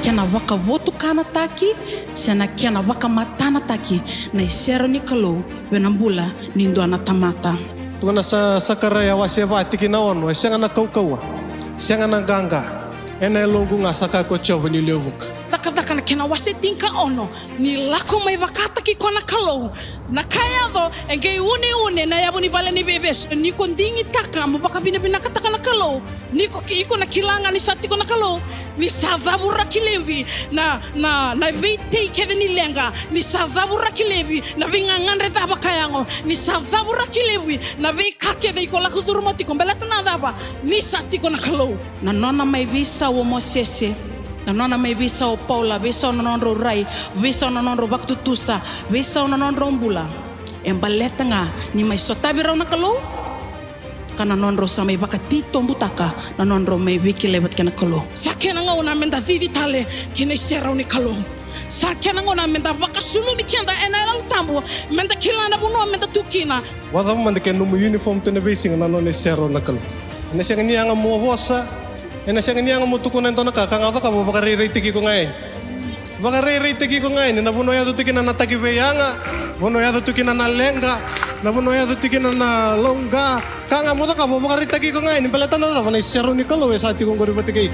kiana vakavotukana taki sy ana kiana vakamatana taki na serau ni Kalou venambola nindoana tamata. Tuna sa sakarai awasi avati kinaon, sianga na kaukaua, sianga na ganga, ena longu nga saka ko chovo ni lewuk. Taka na kena wase tinka ono ni lako mai vakata ki kona Kalou na kaya do engei une na yabu ni bale ni bebes ni kondingi taka mo baka bina kata na Kalou ni ko iko na kilanga ni sati kona Kalou ni savabura kilevi na vei keve ni lenga ni savabura kilevi na vingangan reta bakayango ni savabura kilevi na vei kakeve ko la kudurmoti ko belata na daba ni sati kona Kalou na nona mai visa o Mosese. Na nona mai visa o Paula, visa o nonro rai, visa o nonro baktutusa, visa o nonro mbula. Embaleta nga ni mai sotabi raw na Kalou. Kana nonro sa mai bakatito mbutaka na nonro mai wiki lewat kana Kalou. Sakena nga una menda vivitale kina serau ni Kalou. Sakena nga una menda bakasulu mikenda enala tambo menda kilana buno menda tukina. Wada man ke no uniform tene basing na no ne serau na Kalou. Ne sianga ni anga mo hosa. Ena siang ni ang mutukunan to nakakangata ka bakariri tiki ko ngayon. Bakariri tiki ko ngayon na buno yado tiki na nataki beyanga, buno yado tiki na nalenga, na buno yado tiki na longga. Kanga mo to ka bakariri tiki ko ngayon. Balatan na na serau ni Kalou sa ati kong gori patiki.